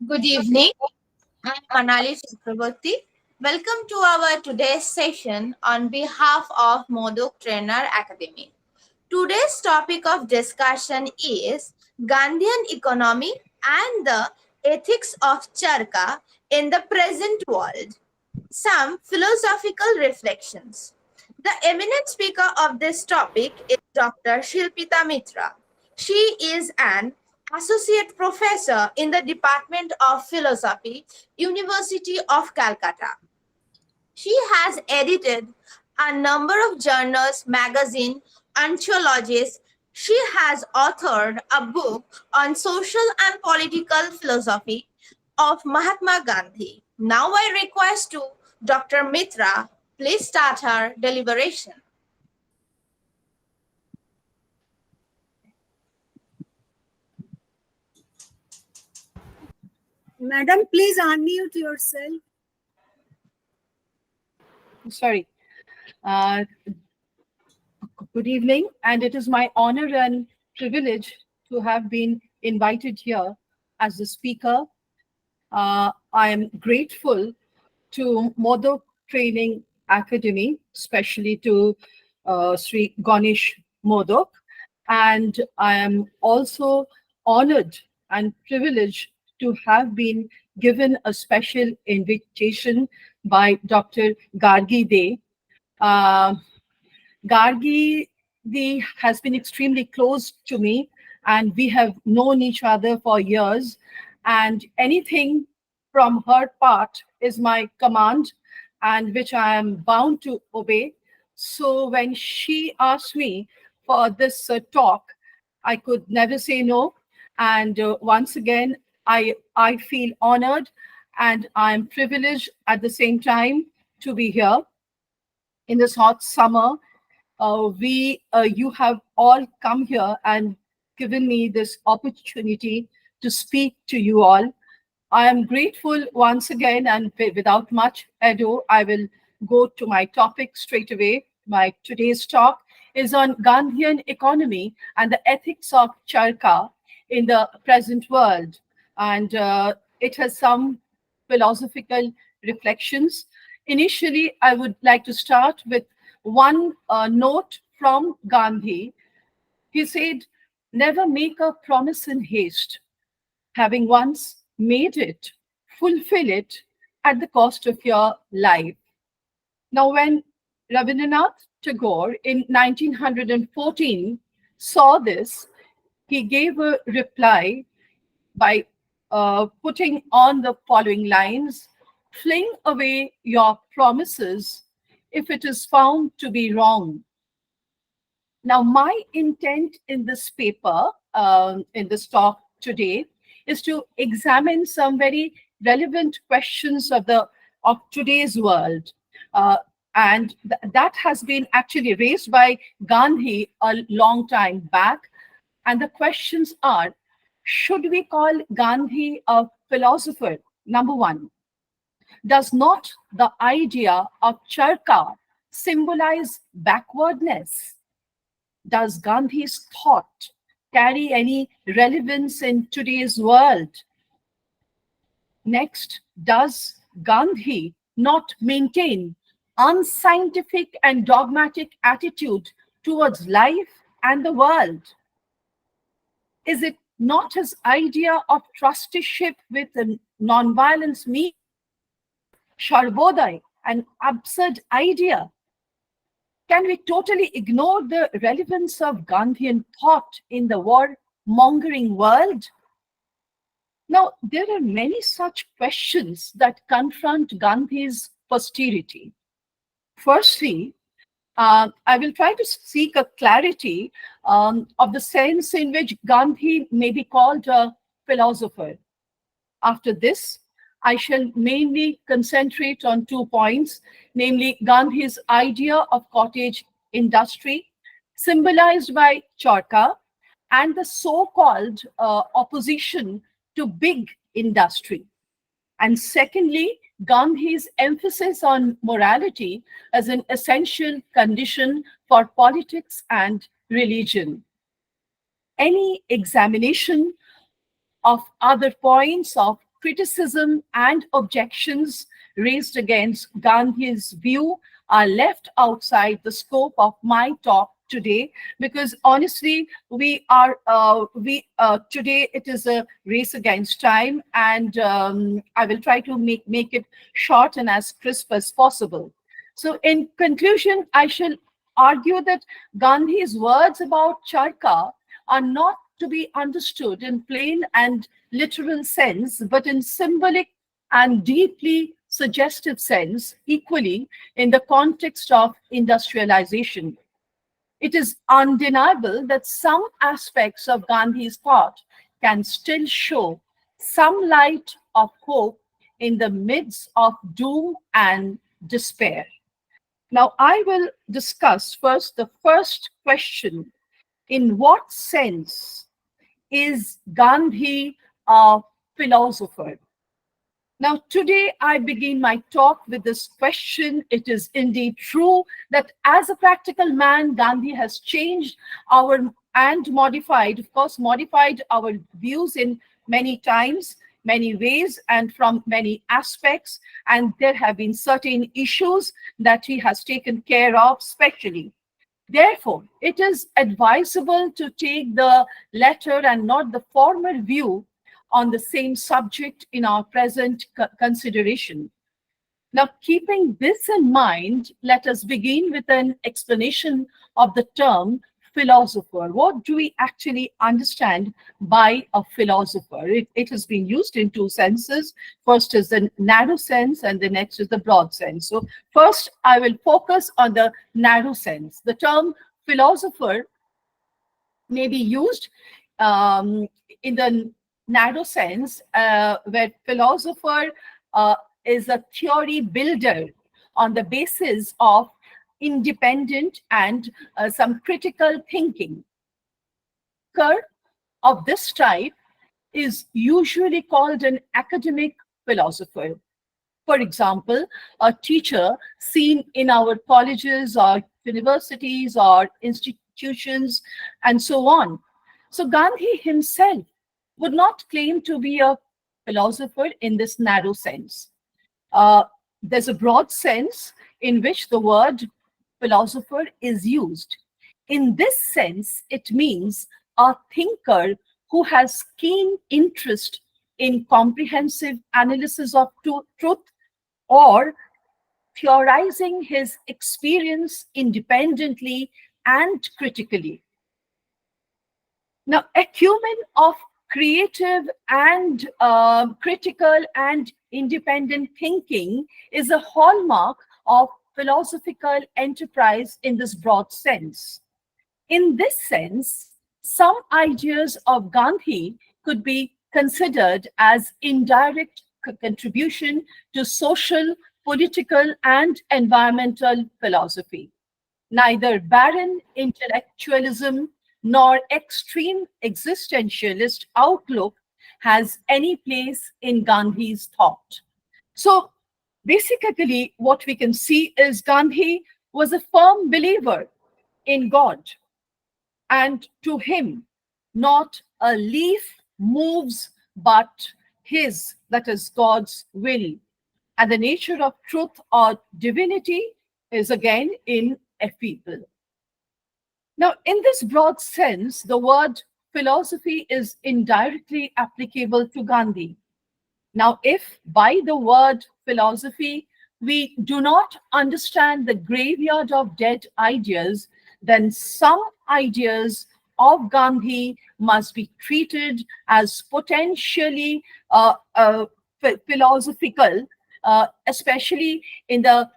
Good evening. I'm Manali Chakraborty. Welcome to our today's session on behalf of Modak Trainer Academy. Today's topic of discussion is Gandhian economy and the ethics of Charka in the present world. Some philosophical reflections. The eminent speaker of this topic is Dr. Shilpita Mitra. She is an associate professor in the Department of Philosophy, University of Calcutta. She has edited a number of journals, magazines, anthologies. She has authored a book on social and political philosophy of Mahatma Gandhi. Now I request to Dr. Mitra, please start her deliberation. Madam, please unmute yourself. Sorry. Good evening, and it is my honor and privilege to have been invited here as the speaker. I am grateful to Modak Training Academy, especially to Sri Ganesh Modak, and I am also honored and privileged to have been given a special invitation by Dr. Gargi De. Uh, Gargi has been extremely close to me, and we have known each other for years. And anything from her part is my command, and which I am bound to obey. So when she asked me for this talk, I could never say no. And once again, I feel honored, and I'm privileged at the same time to be here in this hot summer. You have all come here and given me this opportunity to speak to you all. I am grateful once again, and without much ado, I will go to my topic straight away. My today's talk is on Gandhian economy and the ethics of Charka in the present world. And it has some philosophical reflections. Initially, I would like to start with one note from Gandhi. He said, "Never make a promise in haste. Having once made it, fulfill it at the cost of your life." Now, when Rabindranath Tagore in 1914 saw this, he gave a reply by putting on the following lines: "Fling away your promises if it is found to be wrong." Now, my intent in this paper, in this talk today, is to examine some very relevant questions of today's world. And that has been actually raised by Gandhi a long time back. And the questions are, should we call Gandhi a philosopher? Number one, does not the idea of Charka symbolize backwardness? Does Gandhi's thought carry any relevance in today's world? Next, does Gandhi not maintain unscientific and dogmatic attitude towards life and the world? Is it not his idea of trusteeship with a nonviolence means, Sharbodai, an absurd idea? Can we totally ignore the relevance of Gandhian thought in the war-mongering world? Now, there are many such questions that confront Gandhi's posterity. Firstly, I will try to seek a clarity of the sense in which Gandhi may be called a philosopher. After this, I shall mainly concentrate on 2 points, namely Gandhi's idea of cottage industry, symbolized by Charka, and the so-called opposition to big industry. And secondly, Gandhi's emphasis on morality as an essential condition for politics and religion. Any examination of other points of criticism and objections raised against Gandhi's view are left outside the scope of my talk today, because honestly we today it is a race against time, and I will try to make it short and as crisp as possible. So in conclusion, I shall argue that Gandhi's words about Charka are not to be understood in plain and literal sense, but in symbolic and deeply suggestive sense, equally in the context of industrialization. It is undeniable that some aspects of Gandhi's thought can still show some light of hope in the midst of doom and despair. Now, I will discuss first the first question: in what sense is Gandhi a philosopher? Now, today I begin my talk with this question. It is indeed true that as a practical man, Gandhi has changed our and modified, of course, modified our views in many times, many ways, and from many aspects. And there have been certain issues that he has taken care of, specially. Therefore, it is advisable to take the latter and not the former view on the same subject in our present consideration. Now, keeping this in mind, let us begin with an explanation of the term philosopher. What do we actually understand by a philosopher? It has been used in two senses. First is the narrow sense, and the next is the broad sense. So first, I will focus on the narrow sense. The term philosopher may be used in the narrow sense, where philosopher is a theory builder on the basis of independent and some critical thinking. Thinker of this type is usually called an academic philosopher. For example, a teacher seen in our colleges or universities or institutions and so on. So Gandhi himself would not claim to be a philosopher in this narrow sense. Uh, there's a broad sense in which the word philosopher is used. In this sense, it means a thinker who has keen interest in comprehensive analysis of truth, or theorizing his experience independently and critically. Now, acumen of creative and critical and independent thinking is a hallmark of philosophical enterprise in this broad sense. In this sense, some ideas of Gandhi could be considered as indirect contribution to social, political, and environmental philosophy. Neither barren intellectualism nor extreme existentialist outlook has any place in Gandhi's thought. So basically, what we can see is Gandhi was a firm believer in God, and to him, not a leaf moves but his, that is God's will. And the nature of truth or divinity is again ineffable. Now, in this broad sense, the word philosophy is indirectly applicable to Gandhi. Now, if by the word philosophy we do not understand the graveyard of dead ideas, then some ideas of Gandhi must be treated as potentially philosophical, especially in the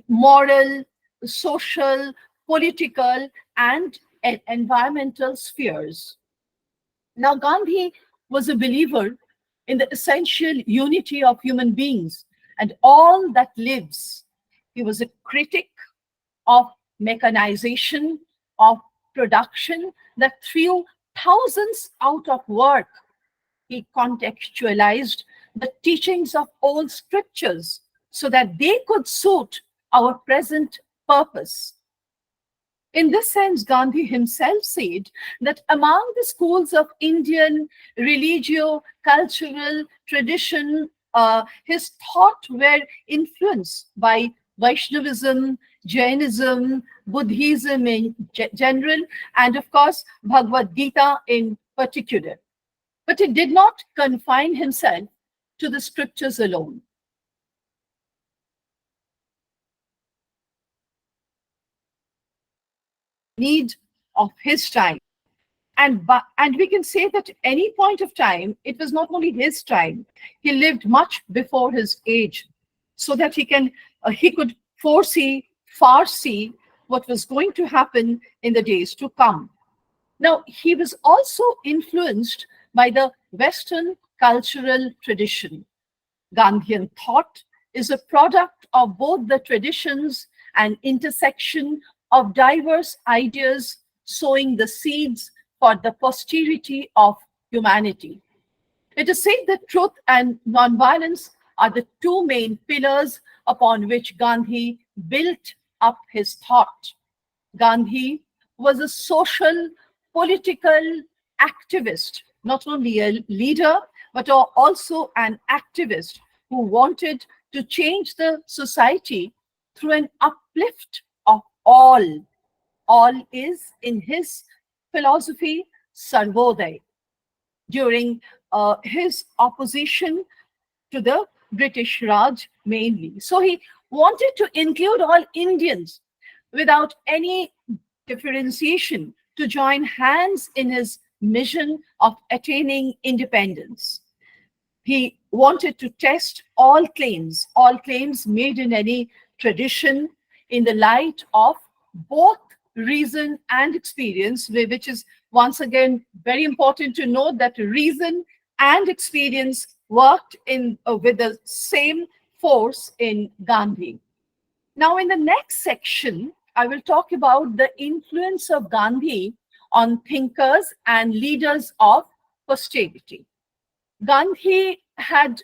moral, social, political, and environmental spheres. Now, Gandhi was a believer in the essential unity of human beings and all that lives. He was a critic of mechanization, of production that threw thousands out of work. He contextualized the teachings of old scriptures so that they could suit our present purpose. In this sense, Gandhi himself said that among the schools of Indian religio-cultural tradition, his thought were influenced by Vaishnavism, Jainism, Buddhism in general, and of course, Bhagavad Gita in particular. But he did not confine himself to the scriptures alone. Need of his time. And we can say that at any point of time, it was not only his time. He lived much before his age, so that he could foresee what was going to happen in the days to come. Now, he was also influenced by the Western cultural tradition. Gandhian thought is a product of both the traditions and intersection of diverse ideas, sowing the seeds for the posterity of humanity. It is said that truth and nonviolence are the two main pillars upon which Gandhi built up his thought. Gandhi was a social, political activist, not only a leader, but also an activist who wanted to change the society through an uplift of all. All is, in his philosophy, Sarvodaya. During his opposition to the British Raj mainly. So he wanted to include all Indians without any differentiation to join hands in his mission of attaining independence. He wanted to test all claims made in any tradition in the light of both reason and experience, which is once again very important to note that reason and experience worked with the same force in Gandhi. Now, in the next section, I will talk about the influence of Gandhi on thinkers and leaders of posterity. Gandhi had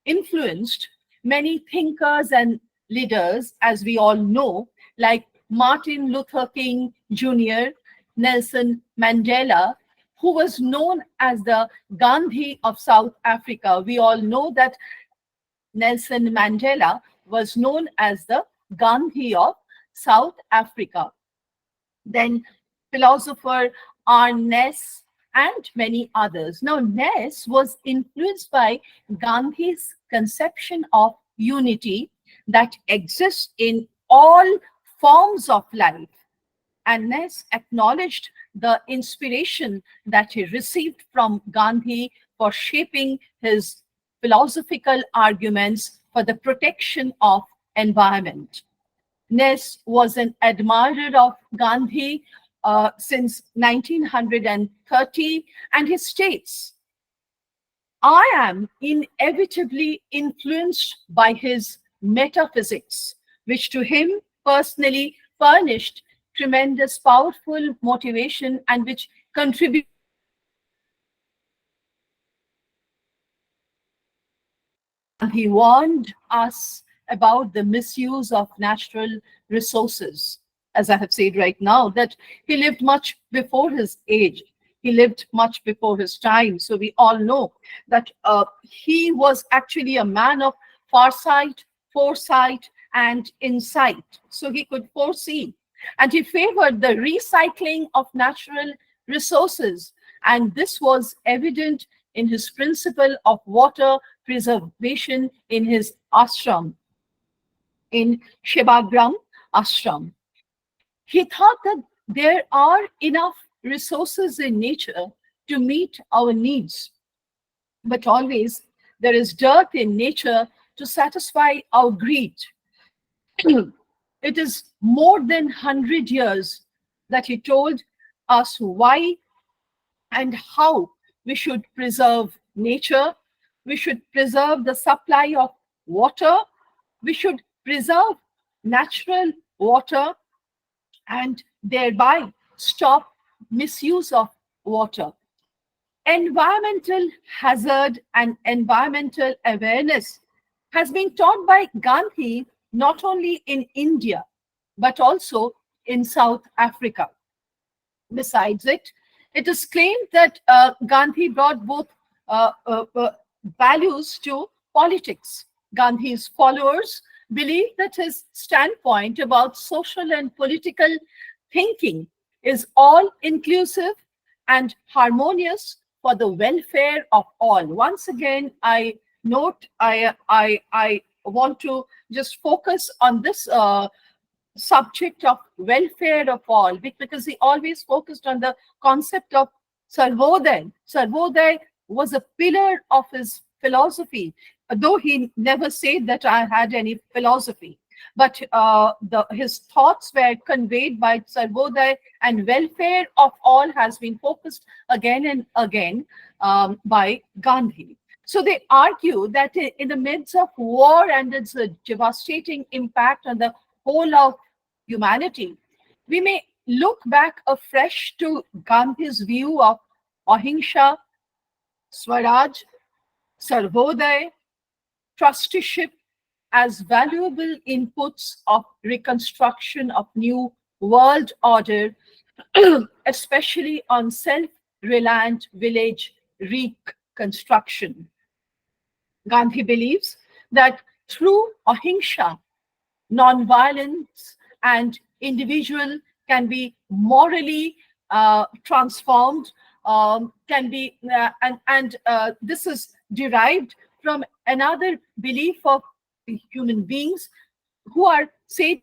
influenced many thinkers and leaders, as we all know, like Martin Luther King Jr., Nelson Mandela, who was known as the Gandhi of South Africa. We all know that Nelson Mandela was known as the Gandhi of South Africa. Then philosopher R. Ness and many others. Now, Ness was influenced by Gandhi's conception of unity that exists in all forms of life. And Ness acknowledged the inspiration that he received from Gandhi for shaping his philosophical arguments for the protection of environment. Ness was an admirer of Gandhi since 1930, and he states, I am inevitably influenced by his metaphysics, which to him personally furnished tremendous powerful motivation and which contributed. He warned us about the misuse of natural resources. As I have said right now, that he lived much before his age. He lived much before his time. So we all know that he was actually a man of foresight, and insight. So he could foresee. And he favored the recycling of natural resources. And this was evident in his principle of water preservation in his ashram, in Shivagram ashram. He thought that there are enough resources in nature to meet our needs, but always there is dearth in nature to satisfy our greed. It is more than 100 years that he told us why and how we should preserve nature. We should preserve the supply of water. We should preserve natural water and thereby stop misuse of water. Environmental hazard and environmental awareness has been taught by Gandhi not only in India, but also in South Africa. Besides it, it is claimed that Gandhi brought both values to politics. Gandhi's followers believe that his standpoint about social and political thinking is all inclusive and harmonious for the welfare of all. Once again, I note, I want to just focus on this subject of welfare of all, because he always focused on the concept of Sarvodaya. Sarvodaya was a pillar of his philosophy, though he never said that I had any philosophy. But his thoughts were conveyed by Sarvodaya, and welfare of all has been focused again and again by Gandhi. So they argue that in the midst of war and its devastating impact on the whole of humanity, we may look back afresh to Gandhi's view of Ahimsa, Swaraj, Sarvodaya, trusteeship as valuable inputs of reconstruction of new world order, especially on self-reliant village reconstruction. Gandhi believes that through ahimsa, non-violence and individual can be morally transformed, can be this is derived from another belief of human beings who are said to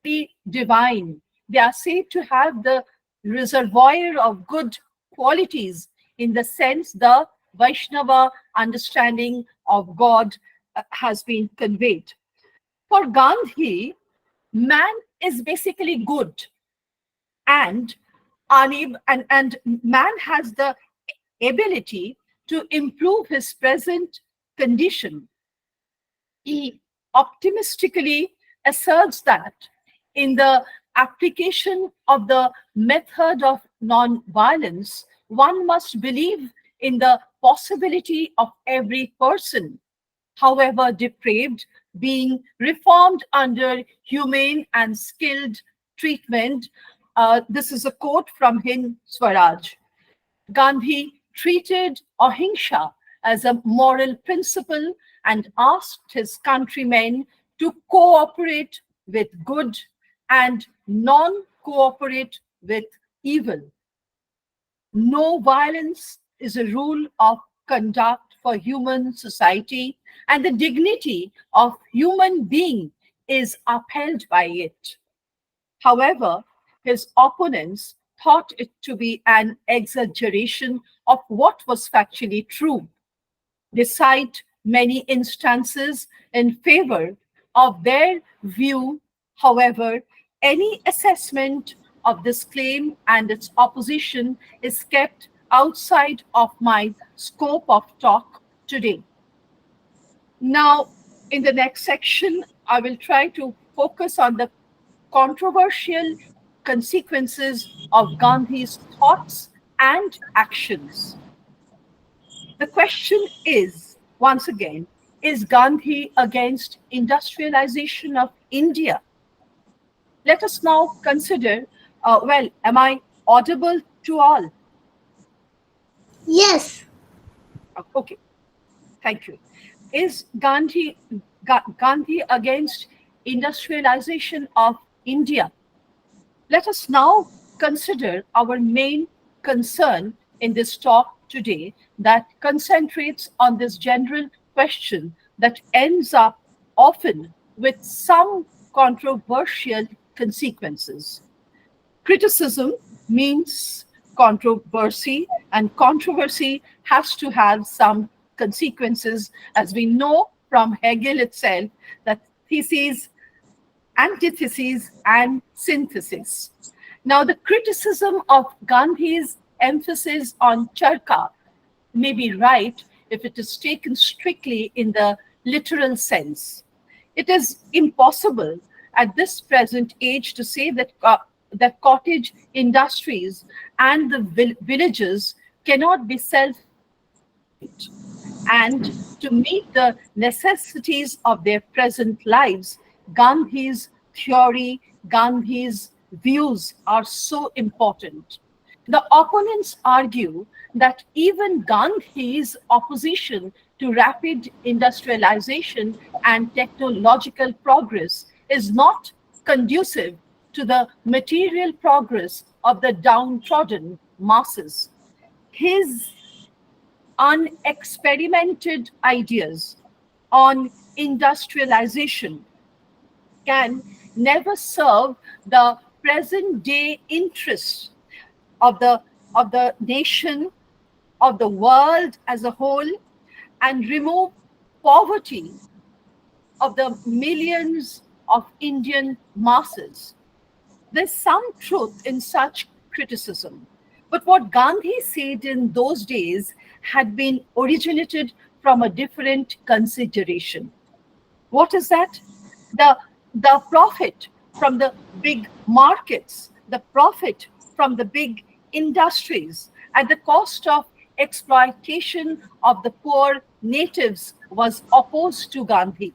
be divine. They are said to have the reservoir of good qualities, in the sense the Vaishnava understanding of God has been conveyed. For Gandhi, man is basically good, and and man has the ability to improve his present condition. He optimistically asserts that in the application of the method of non-violence, one must believe in the possibility of every person, however depraved, being reformed under humane and skilled treatment. This is a quote from Hind Swaraj. Gandhi treated ahimsa as a moral principle and asked his countrymen to cooperate with good and non-cooperate with evil. No violence is a rule of conduct for human society, and the dignity of human being is upheld by it. However, his opponents thought it to be an exaggeration of what was factually true. They cite many instances in favor of their view. However, any assessment of this claim and its opposition is kept outside of my scope of talk today. Now, in the next section, I will try to focus on the controversial consequences of Gandhi's thoughts and actions. The question is, once again, is Gandhi against industrialization of India? Let us now consider, well, am I audible to all? Yes. Okay, thank you. Is Gandhi against industrialization of India? Let us now consider our main concern in this talk today, that concentrates on this general question that ends up often with some controversial consequences. Criticism means controversy, and controversy has to have some consequences, as we know from Hegel itself, that theses, antithesis, and synthesis. Now, the criticism of Gandhi's emphasis on Charka may be right if it is taken strictly in the literal sense. It is impossible at this present age to say that that cottage industries and the villages cannot be self-sufficient, and to meet the necessities of their present lives, Gandhi's theory, Gandhi's views are so important. The opponents argue that even Gandhi's opposition to rapid industrialization and technological progress is not conducive to the material progress of the downtrodden masses. His unexperimented ideas on industrialization can never serve the present day interests of the nation, of the world as a whole, and remove poverty of the millions of Indian masses. There's some truth in such criticism. But what Gandhi said in those days had been originated from a different consideration. What is that? The, the profit from the big markets, the profit from the big industries at the cost of exploitation of the poor natives was opposed to Gandhi.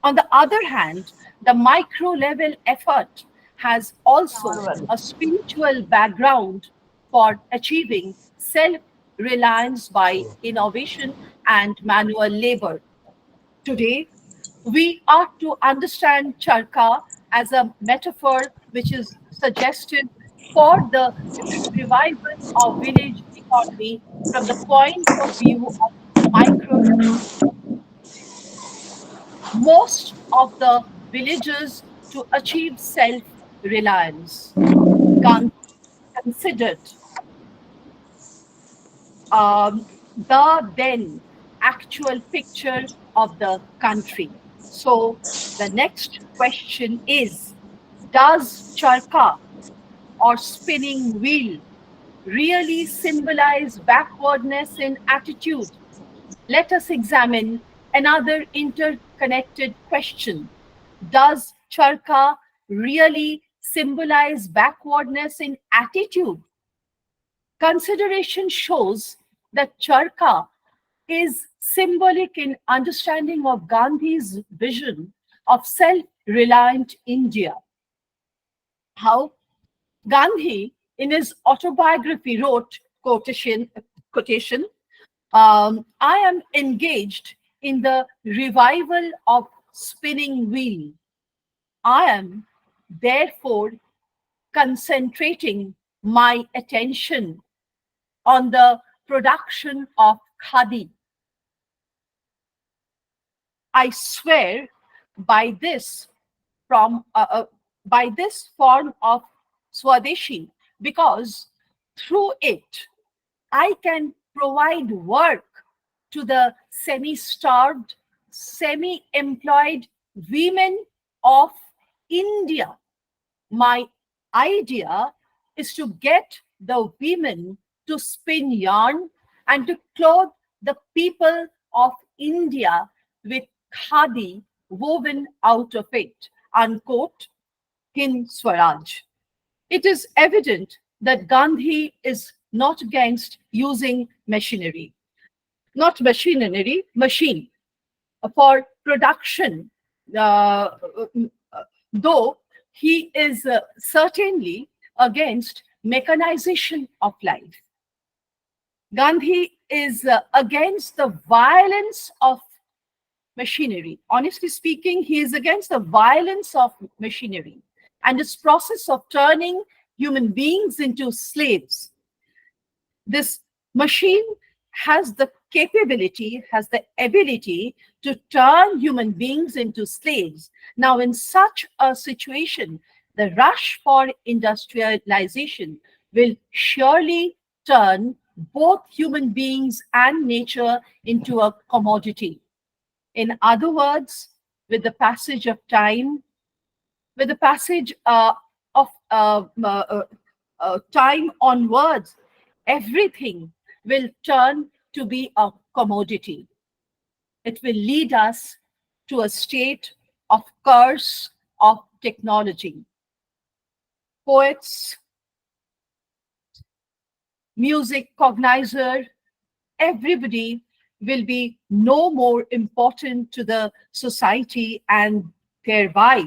On the other hand, the micro level effort has also a spiritual background for achieving self reliance by innovation and manual labor. Today, we are to understand Charka as a metaphor which is suggested for the revival of village economy from the point of view of micro most of the villagers to achieve self-reliance. Gandhi considered the then actual picture of the country. So the next question is, does charka or spinning wheel really symbolize backwardness in attitude? Let us examine another interconnected question. Does charka really symbolize backwardness in attitude? Consideration shows that charka is symbolic in understanding of Gandhi's vision of self-reliant India. How Gandhi, in his autobiography, wrote quotation I am engaged in the revival of spinning wheel. I am therefore concentrating my attention on the production of khadi. I swear by this from by this form of swadeshi because through it I can provide work to the semi-starved, semi-employed women of India. My idea is to get the women to spin yarn and to clothe the people of India with khadi woven out of it. Unquote, Hind Swaraj. It is evident that Gandhi is not against using machinery, not machinery, machine for production, uh, though he is certainly against mechanization of life. Gandhi is against the violence of machinery. Honestly speaking, he is against the violence of machinery and its process of turning human beings into slaves. This machine has the capability, has the ability to turn human beings into slaves. Now, in such a situation, the rush for industrialization will surely turn both human beings and nature into a commodity. In other words, with the passage of time, with the passage of time onwards, everything will turn to be a commodity. It will lead us to a state of curse of technology. Poets, music cognizer, everybody will be no more important to the society and thereby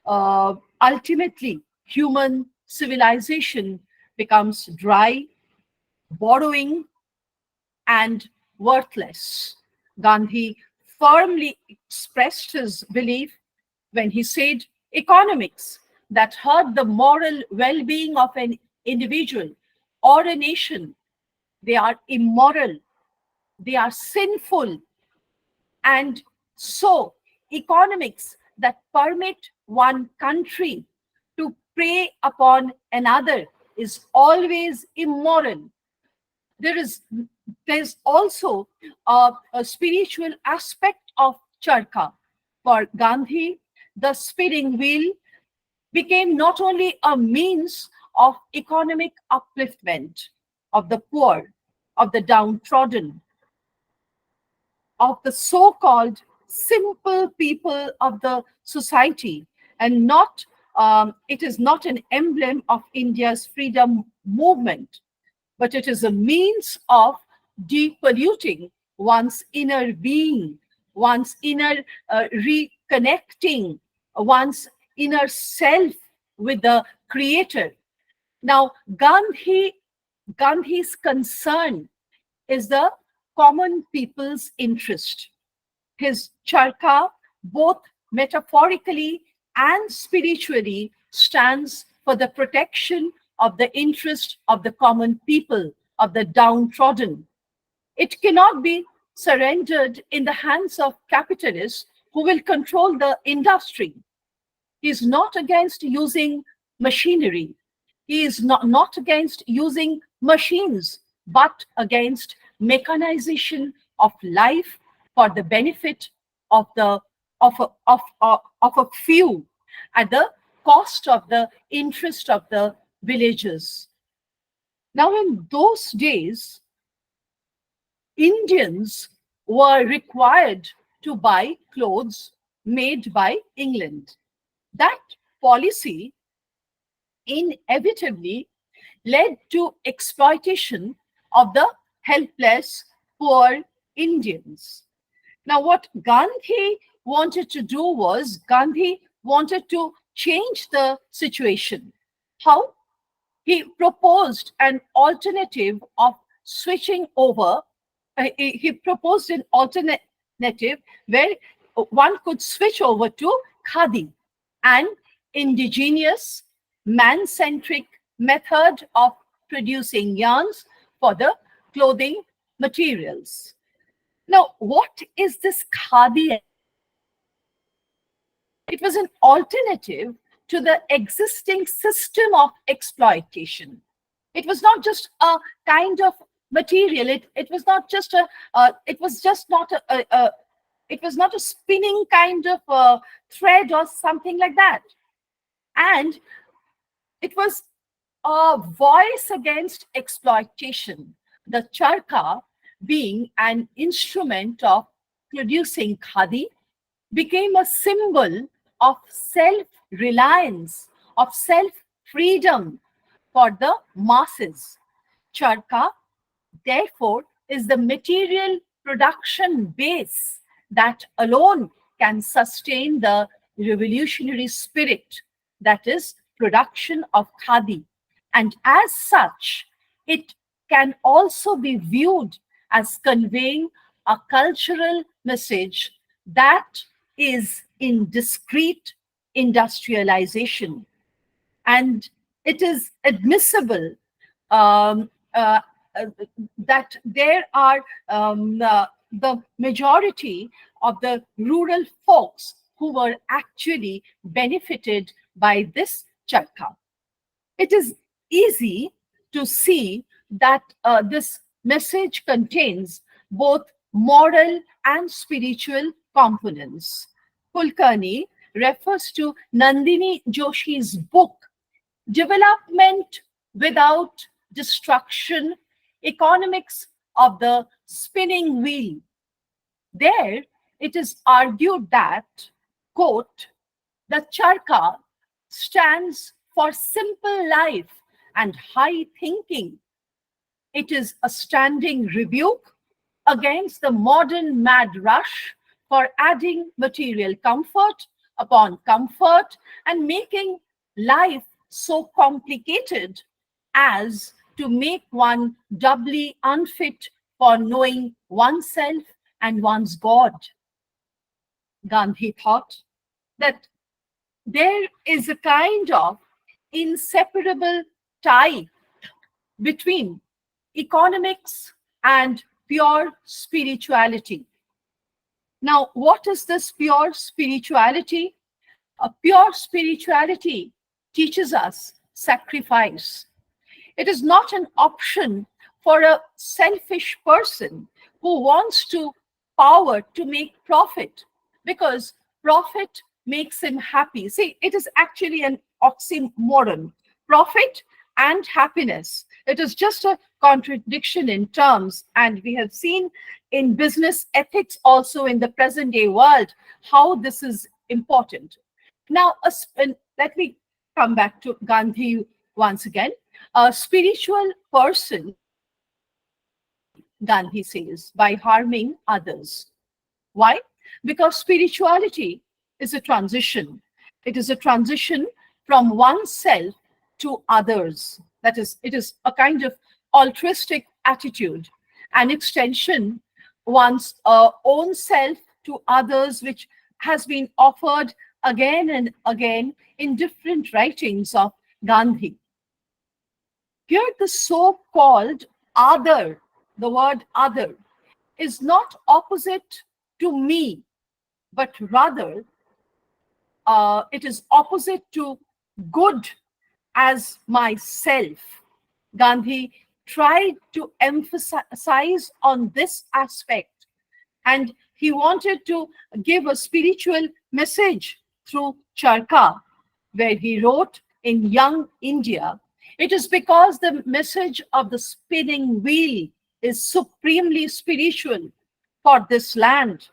ultimately human civilization becomes dry, borrowing, and worthless. Gandhi firmly expressed his belief when he said economics that hurt the moral well being of an individual or a nation, they are immoral, they are sinful, and so economics that permit one country to prey upon another is always immoral. There's also a spiritual aspect of Charka. For Gandhi, the spinning wheel became not only a means of economic upliftment of the poor, of the downtrodden, of the so-called simple people of the society, and not it is not an emblem of India's freedom movement, but it is a means of depolluting one's inner being, one's inner reconnecting, one's inner self with the creator. Now, Gandhi's concern is the common people's interest. His charka, both metaphorically and spiritually, stands for the protection of the interest of the common people, of the downtrodden. It cannot be surrendered in the hands of capitalists who will control the industry. He is not against using machinery. He is not against using machines, but against mechanization of life for the benefit of the of a few at the cost of the interest of the villagers. Now, in those days, Indians were required to buy clothes made by England. That policy inevitably led to exploitation of the helpless poor Indians. Now, what Gandhi wanted to do was Gandhi wanted to change the situation. How? He proposed an alternative of switching over. He proposed an alternative where one could switch over to khadi, an indigenous, man-centric method of producing yarns for the clothing materials. Now, what is this khadi? It was an alternative to the existing system of exploitation. It was not just a kind of material. It was not just a. It was just not a it was not a spinning kind of thread or something like that. And it was a voice against exploitation. The charka, being an instrument of producing khadi, became a symbol of self-reliance, of self-freedom for the masses. Charka, therefore, is the material production base that alone can sustain the revolutionary spirit, that is, production of khadi. And as such, it can also be viewed as conveying a cultural message that is in discrete industrialization. And it is admissible um, uh, uh, that there are the majority of the rural folks who were actually benefited by this charka. It is easy to see that this message contains both moral and spiritual components. Kulkarni refers to Nandini Joshi's book, Development Without Destruction, Economics of the Spinning Wheel. There, it is argued that, quote, the charka stands for simple life and high thinking. It is a standing rebuke against the modern mad rush for adding material comfort upon comfort and making life so complicated as to make one doubly unfit for knowing oneself and one's God. Gandhi thought that there is a kind of inseparable tie between economics and pure spirituality. Now, what is this pure spirituality? A pure spirituality teaches us sacrifice. It is not an option for a selfish person who wants to power to make profit, because profit makes him happy. See, it is actually an oxymoron. Profit and happiness. It is just a contradiction in terms. And we have seen in business ethics also in the present day world how this is important. Now, and let me come back to Gandhi once again. A spiritual person, Gandhi says, by harming others. Why? Because spirituality is a transition. It is a transition from oneself to others. That is, it is a kind of altruistic attitude, an extension one's own self to others, which has been offered again and again in different writings of Gandhi. Here, the so called other, the word other, is not opposite to me, but rather it is opposite to good as myself. Gandhi tried to emphasize on this aspect, and he wanted to give a spiritual message through Charka, where he wrote in Young India, it is because the message of the spinning wheel is supremely spiritual for this land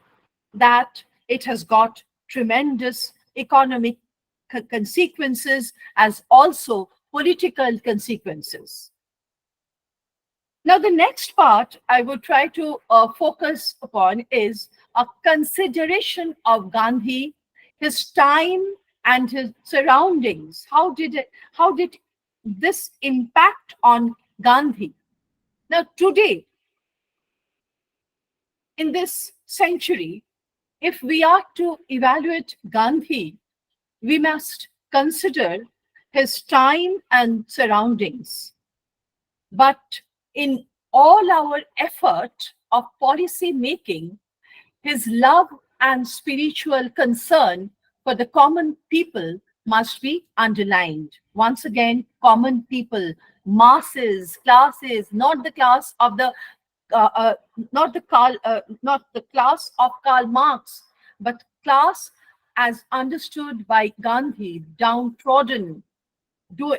that it has got tremendous economic consequences as also political consequences. Now, the next part I would try to focus upon is a consideration of Gandhi, his time and his surroundings. How did this impact on Gandhi? Now, today, in this century, if we are to evaluate Gandhi, we must consider his time and surroundings. But in all our effort of policy making, his love and spiritual concern for the common people must be underlined. Once again, common people, masses, classes, not the class of the not the class of Karl Marx, but class as understood by Gandhi, downtrodden. Do,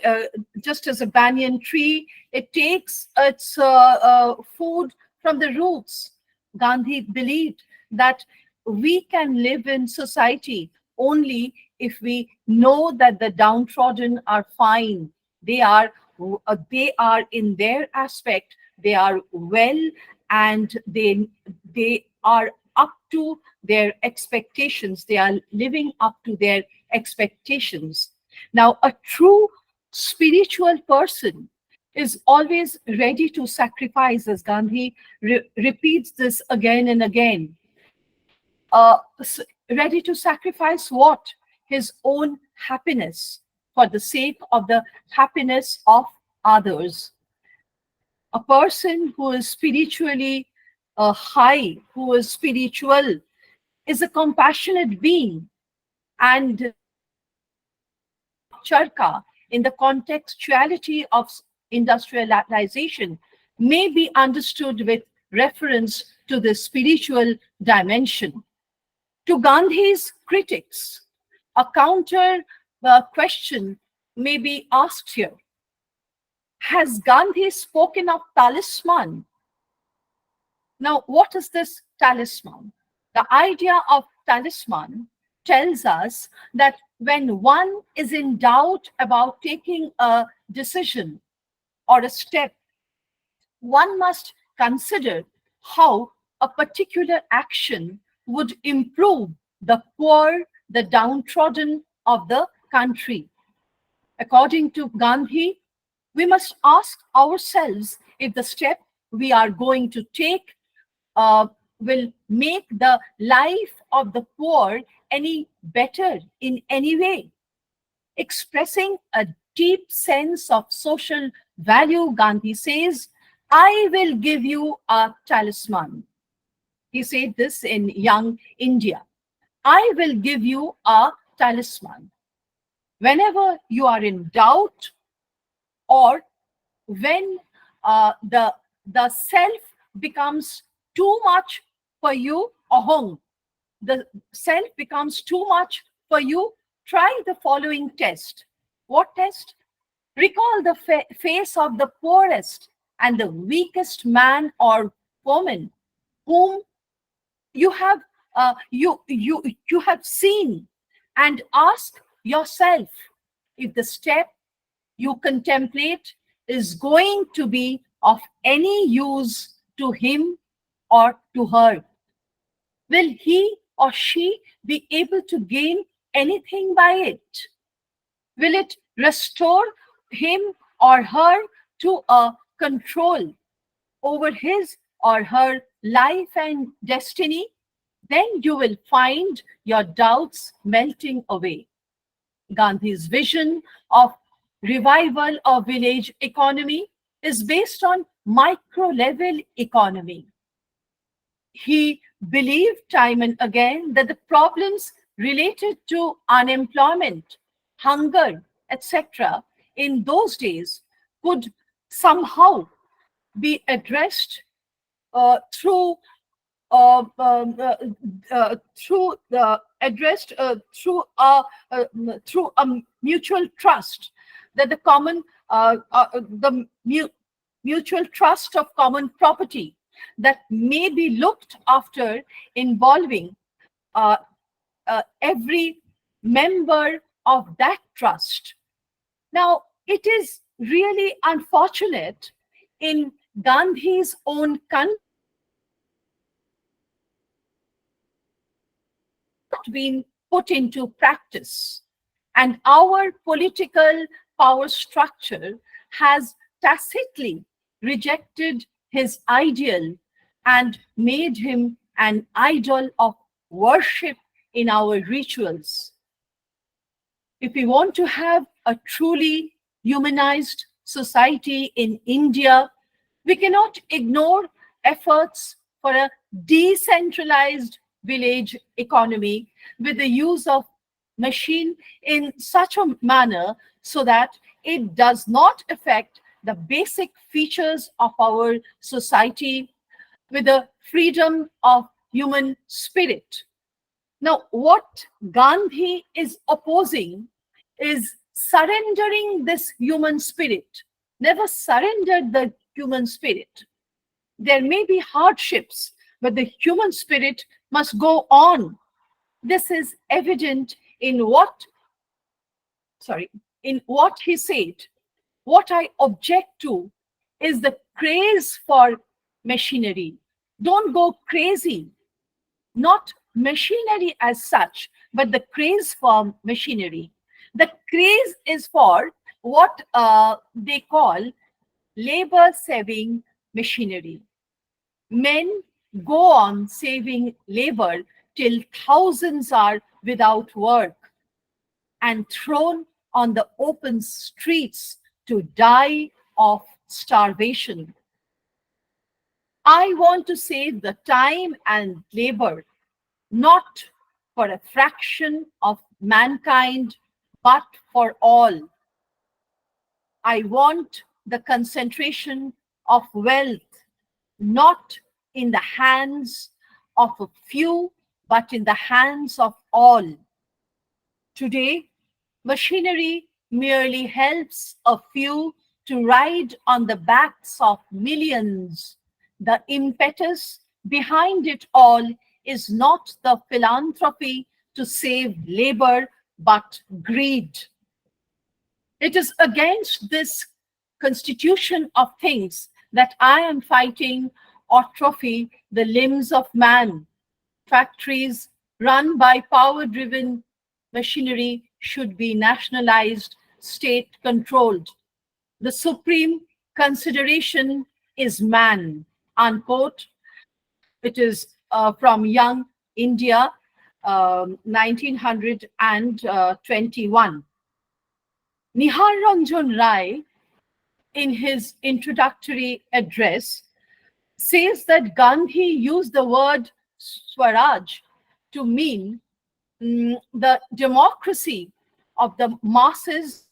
just as a banyan tree, it takes its food from the roots. Gandhi believed that we can live in society only if we know that the downtrodden are fine. They are in their aspect. They are well, and they are up to their expectations. They are living up to their expectations. Now, a true spiritual person is always ready to sacrifice, as Gandhi repeats this again and again. Ready to sacrifice what? His own happiness for the sake of the happiness of others. A person who is spiritually high, who is spiritual, is a compassionate being. And Charka, in the contextuality of industrialization, may be understood with reference to the spiritual dimension. To Gandhi's critics, a counter question may be asked here. Has Gandhi spoken of talisman? Now, what is this talisman? The idea of talisman tells us that when one is in doubt about taking a decision or a step, one must consider how a particular action would improve the poor the downtrodden of the country. According to Gandhi, we must ask ourselves if the step we are going to take uh, will make the life of the poor any better in any way. Expressing a deep sense of social value, Gandhi says, I will give you a talisman. He said this in Young India. I will give you a talisman. Whenever you are in doubt, or when the self becomes too much for you, ahong, the self becomes too much for you, try the following test. What test? Recall the face of the poorest and the weakest man or woman whom you have you have seen, and ask yourself if the step you contemplate is going to be of any use to him or to her. Will he or she be able to gain anything by it? Will it restore him or her to a control over his or her life and destiny? Then you will find your doubts melting away. Gandhi's vision of revival of village economy is based on micro level economy. He believed time and again that the problems related to unemployment, hunger, etc., in those days could somehow be addressed through through the addressed through a mutual trust, that the common mutual trust of common property that may be looked after, involving uh, every member of that trust. Now, it is really unfortunate in Gandhi's own country been put into practice, and our political power structure has tacitly rejected his ideal and made him an idol of worship in our rituals. If we want to have a truly humanized society in India, we cannot ignore efforts for a decentralized village economy with the use of machine in such a manner so that it does not affect the basic features of our society with the freedom of human spirit. Now, what Gandhi is opposing is surrendering this human spirit. Never surrender the human spirit. There may be hardships, but the human spirit must go on. This is evident in what he said. What I object to is the craze for machinery. Don't go crazy. Not machinery as such, but the craze for machinery. The craze is for what they call labor saving machinery. Men go on saving labor till thousands are without work and thrown on the open streets to die of starvation. I want to save the time and labor, not for a fraction of mankind, but for all. I want the concentration of wealth, not in the hands of a few, but in the hands of all. Today, machinery merely helps a few to ride on the backs of millions. The impetus behind it all is not the philanthropy to save labor, but greed. It is against this constitution of things that I am fighting atrophy the limbs of man. Factories run by power-driven machinery should be nationalized, state controlled. The supreme consideration is man, unquote. It is from Young India, 1921. Nihar Ranjan Rai, in his introductory address, says that Gandhi used the word Swaraj to mean the democracy of the masses.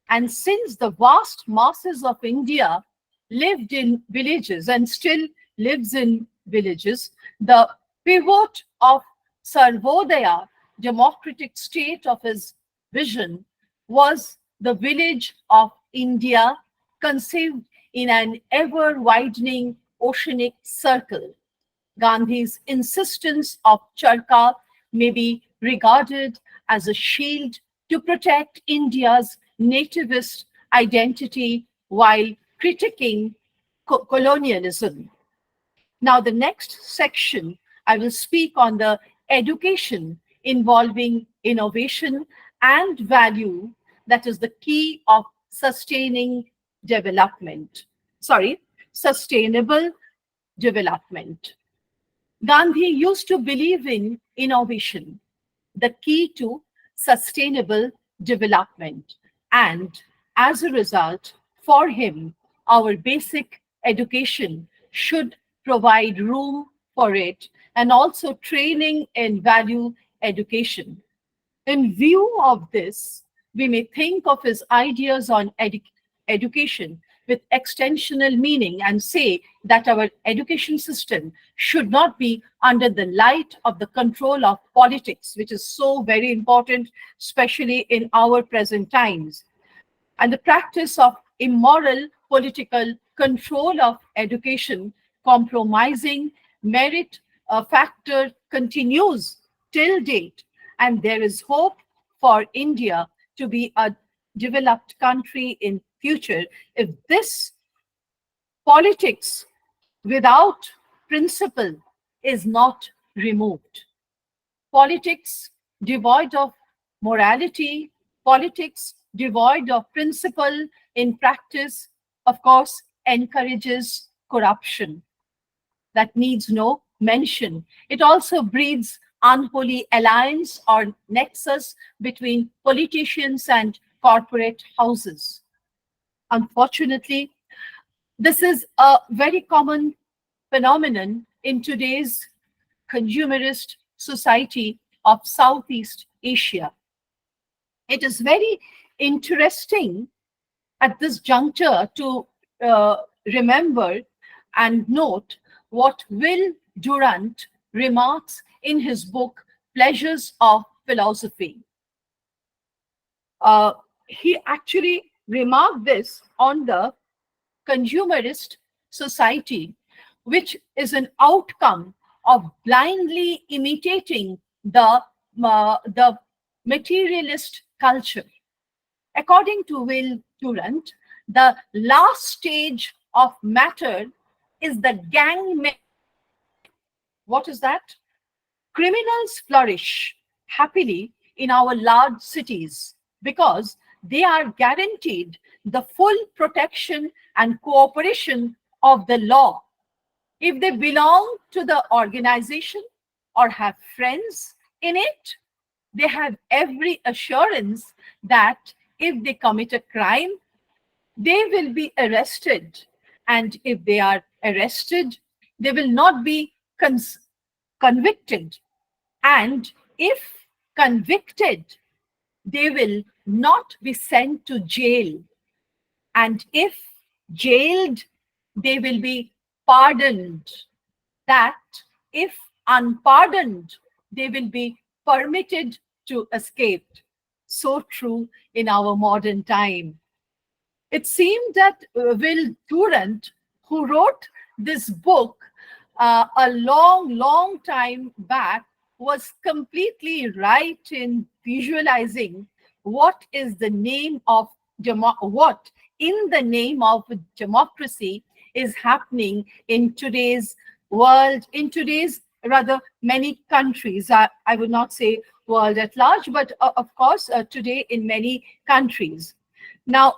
And since the vast masses of India lived in villages and still lives in villages, the pivot of Sarvodaya, democratic state of his vision, was the village of India conceived in an ever-widening oceanic circle. Gandhi's insistence of Charka may be regarded as a shield to protect India's nativist identity while critiquing colonialism. Now, the next section, I will speak on the education involving innovation and value that is the key of sustaining development. Sorry, sustainable development. Gandhi used to believe in innovation, the key to sustainable development. And as a result, for him, our basic education should provide room for it, and also training in value education. In view of this, we may think of his ideas on education with extensional meaning and say that our education system should not be under the light of the control of politics, which is so very important, especially in our present times. And the practice of immoral political control of education, compromising merit factor continues till date. And there is hope for India to be a developed country in future if this politics without principle is not removed. Politics devoid of morality, politics devoid of principle in practice, of course, encourages corruption. That needs no mention. It also breeds unholy alliance or nexus between politicians and corporate houses. Unfortunately, this is a very common phenomenon in today's consumerist society of Southeast Asia. It is very interesting at this juncture to remember and note what Will Durant remarks in his book, Pleasures of Philosophy. He actually remarked this on the consumerist society, which is an outcome of blindly imitating the materialist culture. According to Will Durant, the last stage of matter is the gang. What is that? Criminals flourish happily in our large cities because they are guaranteed the full protection and cooperation of the law. If they belong to the organization or have friends in it, they have every assurance that if they commit a crime, they will be arrested. And if they are arrested, they will not be convicted. And if convicted, they will not be sent to jail. And if jailed, they will be pardoned. That if unpardoned, they will be permitted to escape. So true in our modern time. It seemed that Will Durant, who wrote this book a long time back, was completely right in visualizing what is the name of what in the name of democracy is happening in today's world, in today's rather many countries. I would not say world at large, but of course, today in many countries. Now,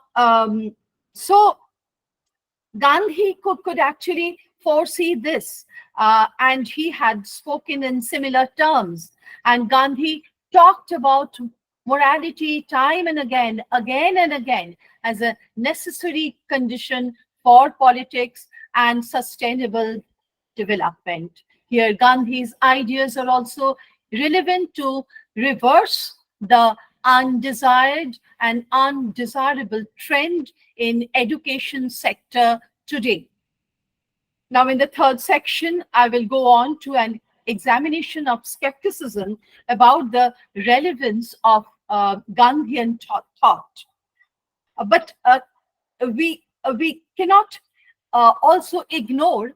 so Gandhi could actually foresee this, and he had spoken in similar terms. And Gandhi talked about morality time and again and again, as a necessary condition for politics and sustainable development. Here, Gandhi's ideas are also relevant to reverse the undesired and undesirable trend in education sector today. Now, in the third section, I will go on to an examination of skepticism about the relevance of Gandhian thought. But we cannot also ignore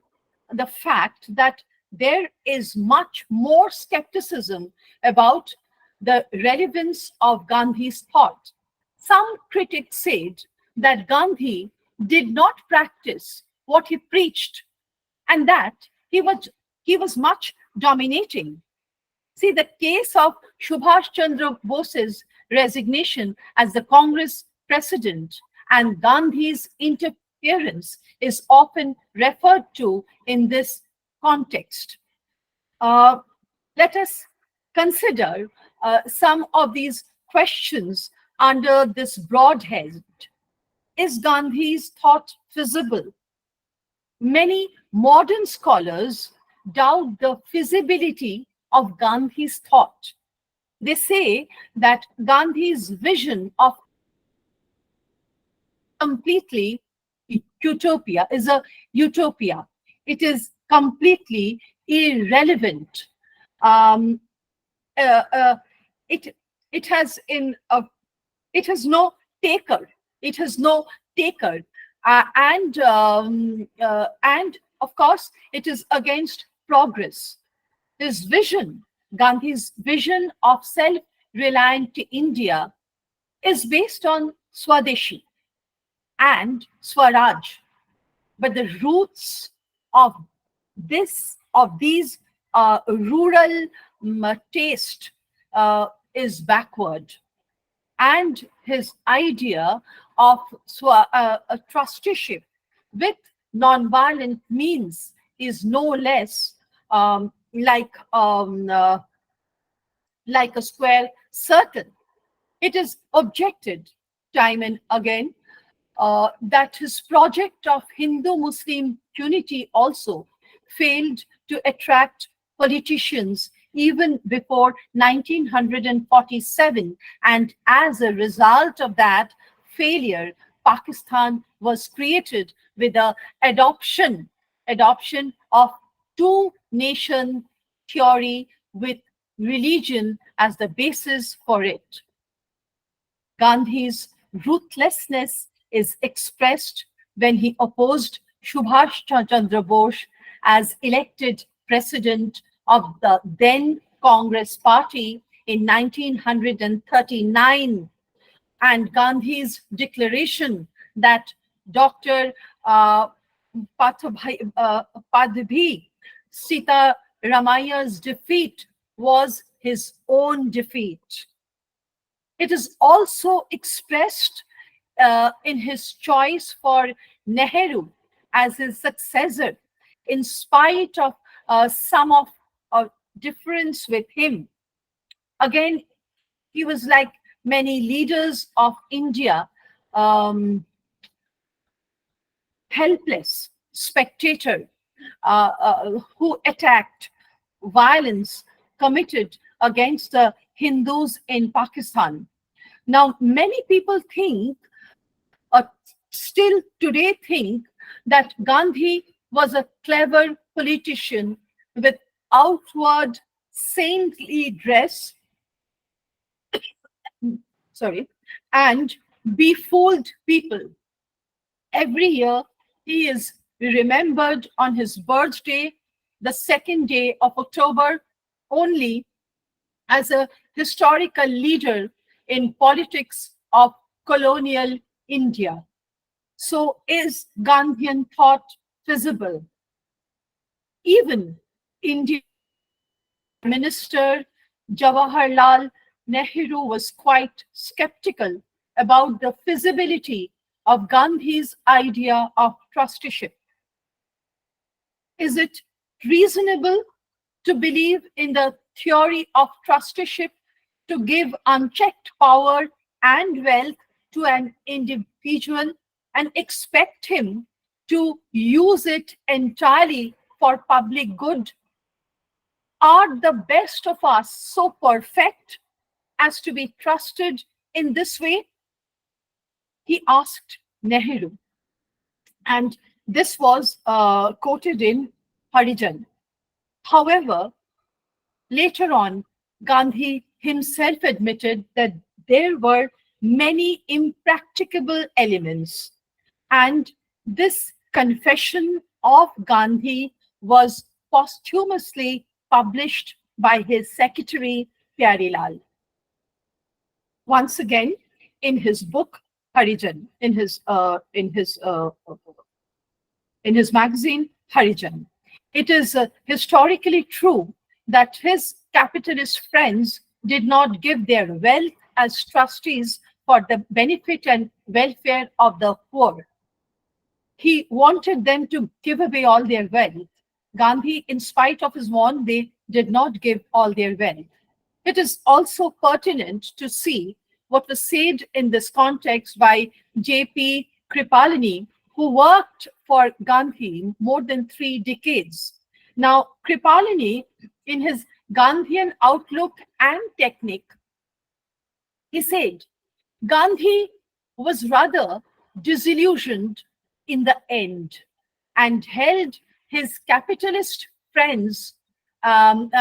the fact that there is much more skepticism about the relevance of Gandhi's thought. Some critics said that Gandhi did not practice what he preached, and that he was much dominating. See, the case of Subhash Chandra Bose's resignation as the Congress president and Gandhi's interference is often referred to in this context. Uh, Let us consider some of these questions under this broad head. Is Gandhi's thought feasible? Many modern scholars doubt the feasibility of Gandhi's thought. They say that Gandhi's vision of completely utopia is a utopia. It is completely irrelevant. Um, uh, uh, it it has in it has no taker. It has no taker, and of course, it is against progress. His vision, Gandhi's vision of self-reliant India, is based on Swadeshi and Swaraj. But the roots of these rural taste is backward, and his idea of a trusteeship with nonviolent means is no less like a square circle. It is objected time and again that his project of Hindu-Muslim unity also failed to attract politicians even before 1947. And as a result of that failure, Pakistan was created with the adoption of two-nation theory with religion as the basis for it. Gandhi's ruthlessness is expressed when he opposed Subhash Chandra Bose as elected president of the then Congress Party in 1939, and Gandhi's declaration that Dr. Padbhi Sita Ramaya's defeat was his own defeat. It is also expressed in his choice for Nehru as his successor, in spite of some of difference with him. Again, he was like many leaders of India, helpless spectator who attacked violence committed against the Hindus in Pakistan. Now, many people think, still today think, that Gandhi was a clever politician with outward saintly dress, sorry, and befooled people. Every year, he is remembered on his birthday, the second day of October, only as a historical leader in politics of colonial India. So is Gandhian thought feasible? Even India Minister Jawaharlal Nehru was quite skeptical about the feasibility of Gandhi's idea of trusteeship. Is it reasonable to believe in the theory of trusteeship to give unchecked power and wealth to an individual and expect him to use it entirely for public good? Are the best of us so perfect as to be trusted in this way? He asked Nehru. And this was quoted in Harijan. However, later on, Gandhi himself admitted that there were many impracticable elements, and this confession of Gandhi was posthumously published by his secretary, Pyarelal. Once again, in his book Harijan, in his magazine Harijan. It is historically true that his capitalist friends did not give their wealth as trustees for the benefit and welfare of the poor. He wanted them to give away all their wealth. Gandhi, in spite of his warning, they did not give all their wealth. It is also pertinent to see what was said in this context by J.P. Kripalani, who worked for Gandhi more than 3 decades. Now, Kripalani, in his Gandhian outlook and technique, he said, Gandhi was rather disillusioned in the end and held his capitalist friends and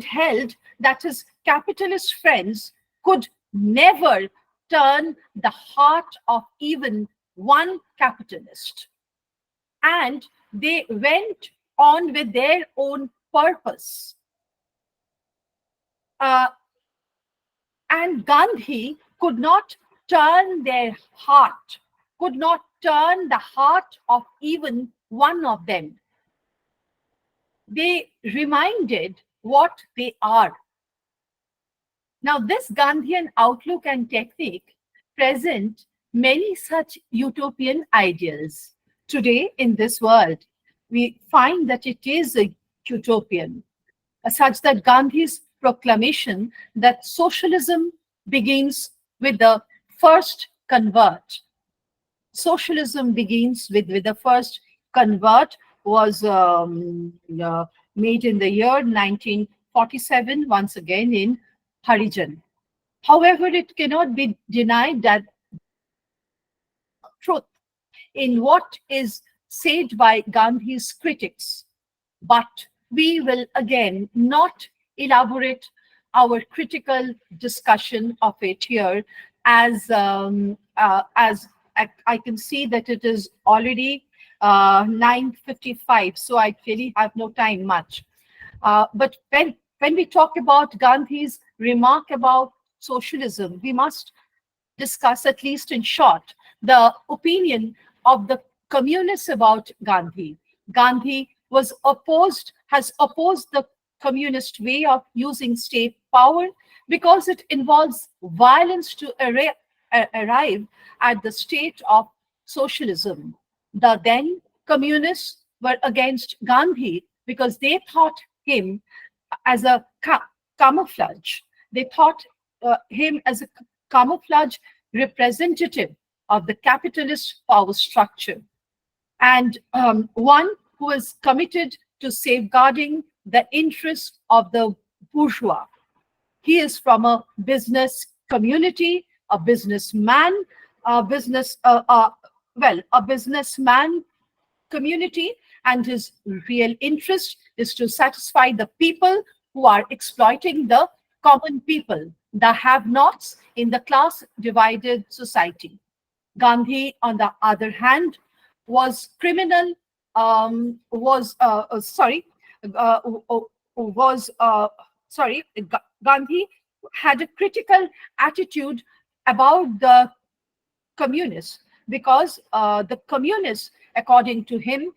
held that his capitalist friends could never turn the heart of even one capitalist. And they went on with their own purpose. And Gandhi could not turn their heart, could not turn the heart of even one of them. They reminded what they are. Now, this Gandhian outlook and technique present many such utopian ideals. Today, in this world, we find that it is a utopian, such that Gandhi's proclamation that socialism begins with the first convert. Socialism begins with the first convert was made in the year 1947, once again in Harijan. However, it cannot be denied that truth in what is said by Gandhi's critics. But we will again not elaborate our critical discussion of it here, as I can see that it is already 9:55, so I really have no time much. But when we talk about Gandhi's remark about socialism, we must discuss, at least in short, the opinion of the communists about Gandhi. Gandhi has opposed the communist way of using state power because it involves violence to arrive at the state of socialism. The then communists were against Gandhi because they thought him as a camouflage. They thought him as a camouflage representative of the capitalist power structure, and one who is committed to safeguarding the interests of the bourgeois. He is from a business community, a businessman, a businessman community, and his real interest is to satisfy the people who are exploiting the common people, the have-nots in the class-divided society. Gandhi, on the other hand, was criminal, was sorry, was sorry, Gandhi had a critical attitude about the communists because the communists, according to him,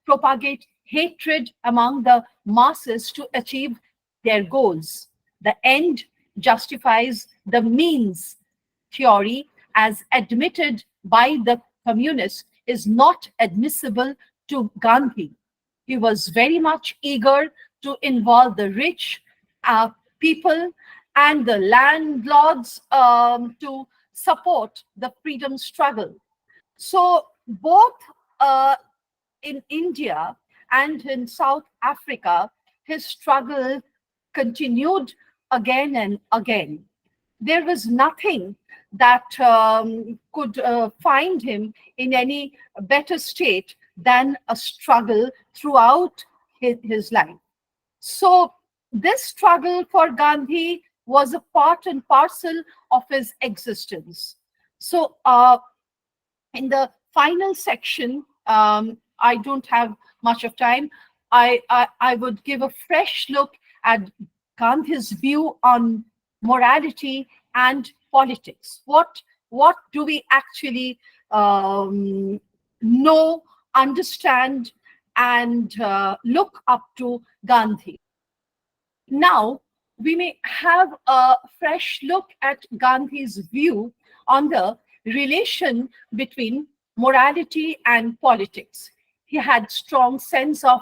propagate hatred among the masses to achieve their goals. The end justifies the means theory, as admitted by the communists, is not admissible to Gandhi. He was very much eager to involve the rich people and the landlords to support the freedom struggle. So both in India and in South Africa, his struggle continued again and again. There was nothing that could find him in any better state than a struggle throughout his life. So this struggle for Gandhi was a part and parcel of his existence. So in the final section, I don't have much of time. I would give a fresh look at Gandhi's view on morality and politics. What do we actually know, understand, and look up to Gandhi? Now, we may have a fresh look at Gandhi's view on the relation between morality and politics. He had strong sense of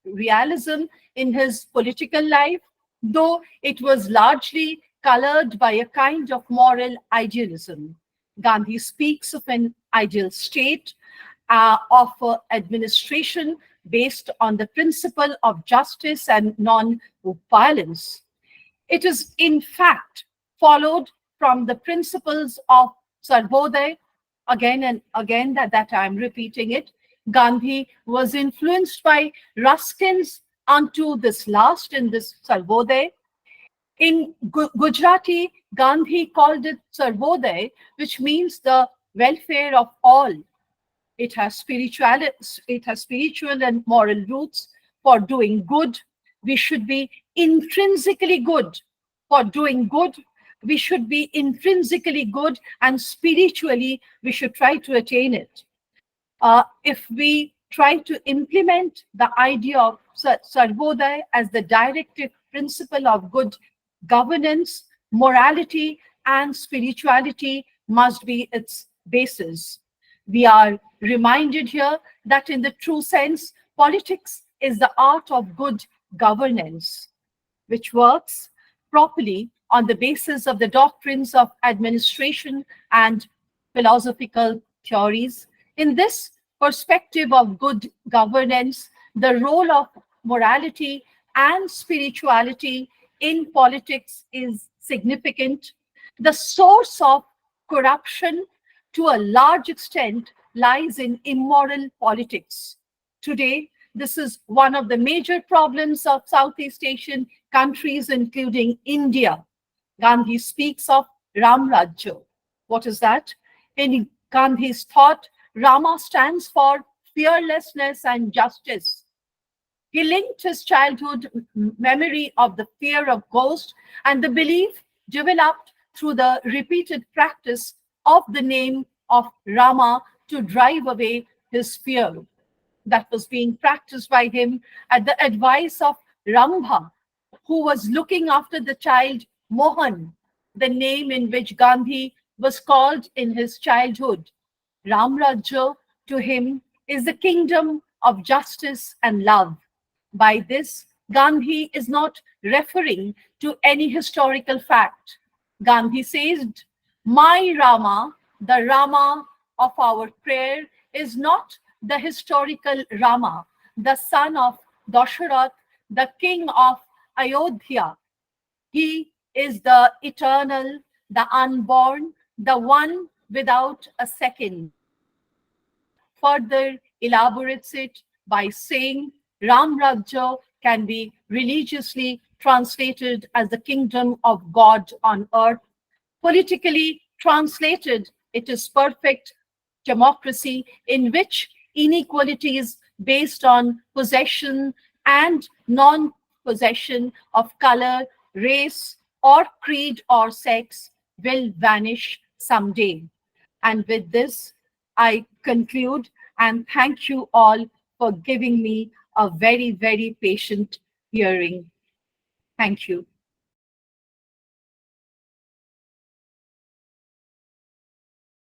realism in his political life, though it was largely colored by a kind of moral idealism. Gandhi speaks of an ideal state of administration based on the principle of justice and non-violence. It is, in fact, followed from the principles of Sarvodaya. Again and again, that I'm repeating it. Gandhi was influenced by Ruskin's unto this last in this Sarvodaya. In Gujarati, Gandhi called it Sarvodaya, which means the welfare of all. It has spiritual and moral roots. For doing good, we should be intrinsically good. For doing good, we should be intrinsically good, and spiritually, we should try to attain it. If we try to implement the idea of Sarvodaya as the directive principle of good governance, morality and spirituality must be its basis. We are reminded here that in the true sense, politics is the art of good governance, which works properly on the basis of the doctrines of administration and philosophical theories. In this perspective of good governance, the role of morality and spirituality in politics is significant. The source of corruption to a large extent lies in immoral politics. Today, this is one of the major problems of Southeast Asian countries, including India. Gandhi speaks of Ram Rajya. What is that? In Gandhi's thought, Rama stands for fearlessness and justice. He linked his childhood memory of the fear of ghosts and the belief developed through the repeated practice of the name of Rama to drive away his fear. That was being practiced by him at the advice of Rambha, who was looking after the child Mohan, the name in which Gandhi was called in his childhood. Ram Rajya to him is the kingdom of justice and love. By this, Gandhi is not referring to any historical fact. Gandhi says, my Rama, the Rama of our prayer, is not the historical Rama, the son of Dasharath, the king of Ayodhya. He is the eternal, the unborn, the one without a second. Gandhi further elaborates it by saying Ram Rajya can be religiously translated as the kingdom of God on earth. Politically translated, it is perfect democracy in which inequalities based on possession and non-possession of color, race, or creed or sex will vanish someday. And with this, I conclude and thank you all for giving me a very, very patient hearing. Thank you.